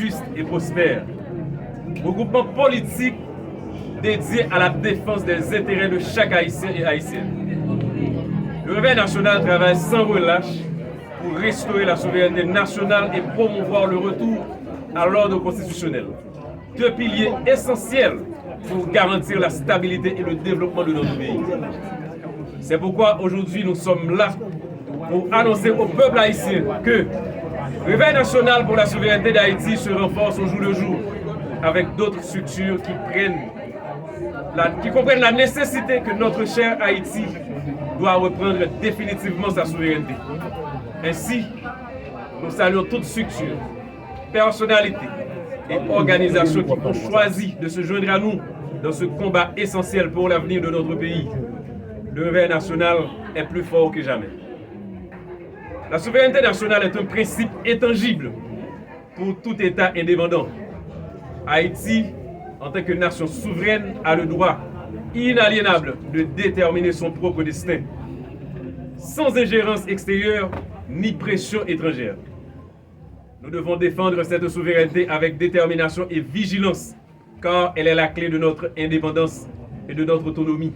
juste et prospère. Regroupement politique dédié à la défense des intérêts de chaque Haïtien et Haïtienne. Le Réveil national travaille sans relâche pour restaurer la souveraineté nationale et promouvoir le retour à l'ordre constitutionnel. Deux piliers essentiels pour garantir la stabilité et le développement de notre pays. C'est pourquoi aujourd'hui nous sommes là pour annoncer au peuple haïtien que le Réveil national pour la souveraineté d'Haïti se renforce au jour le jour avec d'autres structures qui comprennent la nécessité que notre cher Haïti doit reprendre définitivement sa souveraineté. Ainsi, nous saluons toutes structures, personnalités et organisations qui ont choisi de se joindre à nous dans ce combat essentiel pour l'avenir de notre pays. Le Réveil national est plus fort que jamais. La souveraineté nationale est un principe intangible pour tout État indépendant. Haïti, en tant que nation souveraine, a le droit inaliénable de déterminer son propre destin, sans ingérence extérieure ni pression étrangère. Nous devons défendre cette souveraineté avec détermination et vigilance, car elle est la clé de notre indépendance et de notre autonomie.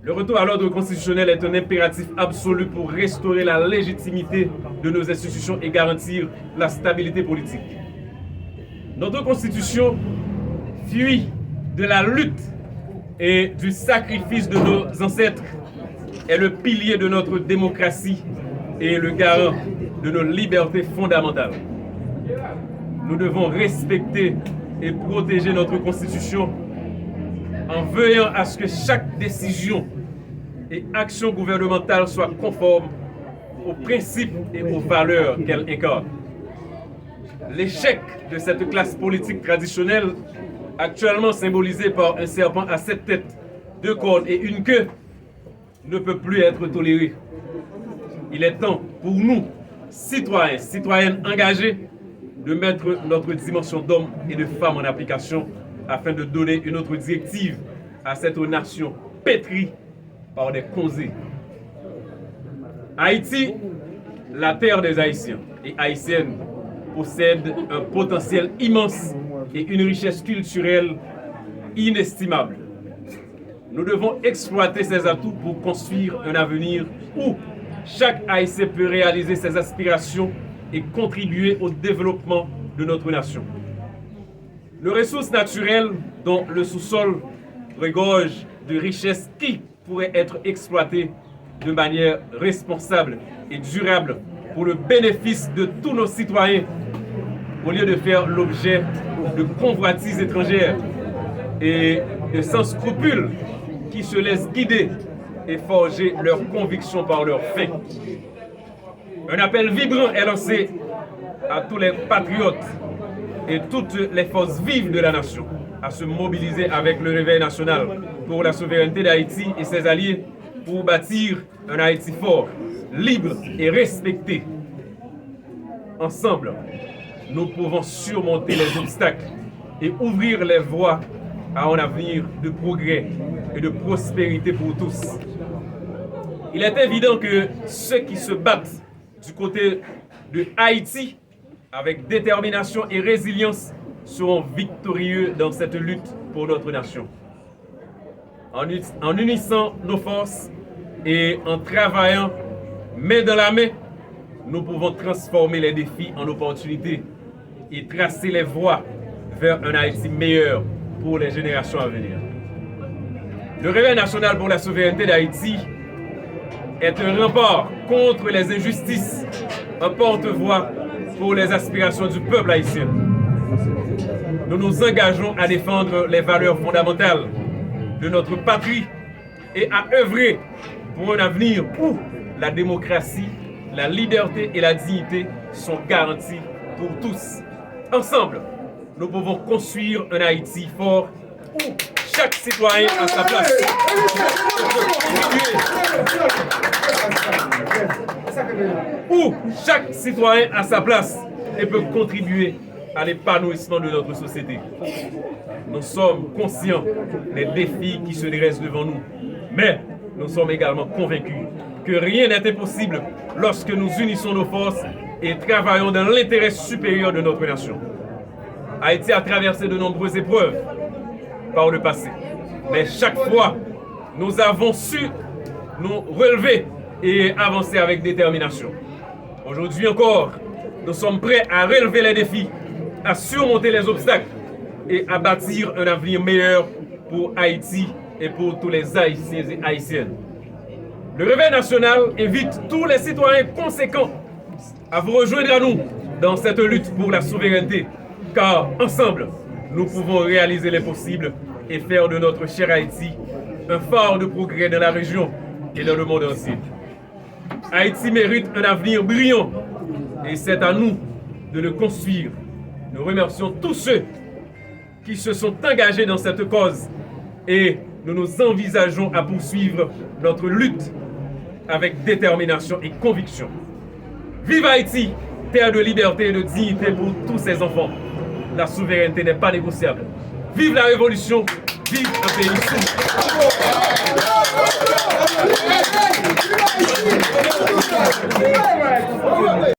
Le retour à l'ordre constitutionnel est un impératif absolu pour restaurer la légitimité de nos institutions et garantir la stabilité politique. Notre constitution, fruit de la lutte et du sacrifice de nos ancêtres, est le pilier de notre démocratie et le garant de nos libertés fondamentales. Nous devons respecter et protéger notre constitution en veillant à ce que chaque décision et action gouvernementale soit conforme aux principes et aux valeurs qu'elle incarne. L'échec de cette classe politique traditionnelle, actuellement symbolisée par un serpent à 7 têtes, 2 cornes et une queue, ne peut plus être toléré. Il est temps pour nous, citoyens, citoyennes engagés, de mettre notre dimension d'homme et de femme en application afin de donner une autre directive à cette nation pétrie par des causés. Haïti, la terre des Haïtiens et Haïtiennes, possède un potentiel immense et une richesse culturelle inestimable. Nous devons exploiter ces atouts pour construire un avenir où chaque Haïtien peut réaliser ses aspirations et contribuer au développement de notre nation. Les ressources naturelles dont le sous-sol regorge de richesses qui pourraient être exploitées de manière responsable et durable pour le bénéfice de tous nos citoyens, au lieu de faire l'objet de convoitises étrangères et de sans scrupules qui se laissent guider et forger leurs convictions par leurs faits. Un appel vibrant est lancé à tous les patriotes et toutes les forces vives de la nation à se mobiliser avec le Réveil national pour la souveraineté d'Haïti et ses alliés pour bâtir un Haïti fort, libre et respecté. Ensemble, nous pouvons surmonter les obstacles et ouvrir les voies à un avenir de progrès et de prospérité pour tous. Il est évident que ceux qui se battent du côté de Haïti avec détermination et résilience seront victorieux dans cette lutte pour notre nation. En unissant nos forces et en travaillant main dans la main, nous pouvons transformer les défis en opportunités et tracer les voies vers un Haïti meilleur pour les générations à venir. Le Réveil national pour la souveraineté d'Haïti est un rempart contre les injustices, un porte-voix pour les aspirations du peuple haïtien. Nous nous engageons à défendre les valeurs fondamentales de notre patrie et à œuvrer pour un avenir où la démocratie, la liberté et la dignité sont garanties pour tous. Ensemble, nous pouvons construire un Haïti fort où chaque citoyen a sa place. Où chaque citoyen a sa place et peut contribuer à l'épanouissement de notre société. Nous sommes conscients des défis qui se dressent devant nous, mais nous sommes également convaincus que rien n'est impossible lorsque nous unissons nos forces et travaillons dans l'intérêt supérieur de notre nation. Haïti a traversé de nombreuses épreuves par le passé, mais chaque fois, nous avons su nous relever et avancer avec détermination. Aujourd'hui encore, nous sommes prêts à relever les défis, à surmonter les obstacles et à bâtir un avenir meilleur pour Haïti et pour tous les Haïtiens et Haïtiennes. Le Réveil national invite tous les citoyens conséquents à vous rejoindre à nous dans cette lutte pour la souveraineté, car ensemble, nous pouvons réaliser l'impossible et faire de notre cher Haïti un phare de progrès dans la région et dans le monde entier. Haïti mérite un avenir brillant et c'est à nous de le construire. Nous remercions tous ceux qui se sont engagés dans cette cause et nous nous envisageons à poursuivre notre lutte avec détermination et conviction. Vive Haïti, terre de liberté et de dignité pour tous ses enfants. La souveraineté n'est pas négociable. Vive la révolution, vive un pays souverain.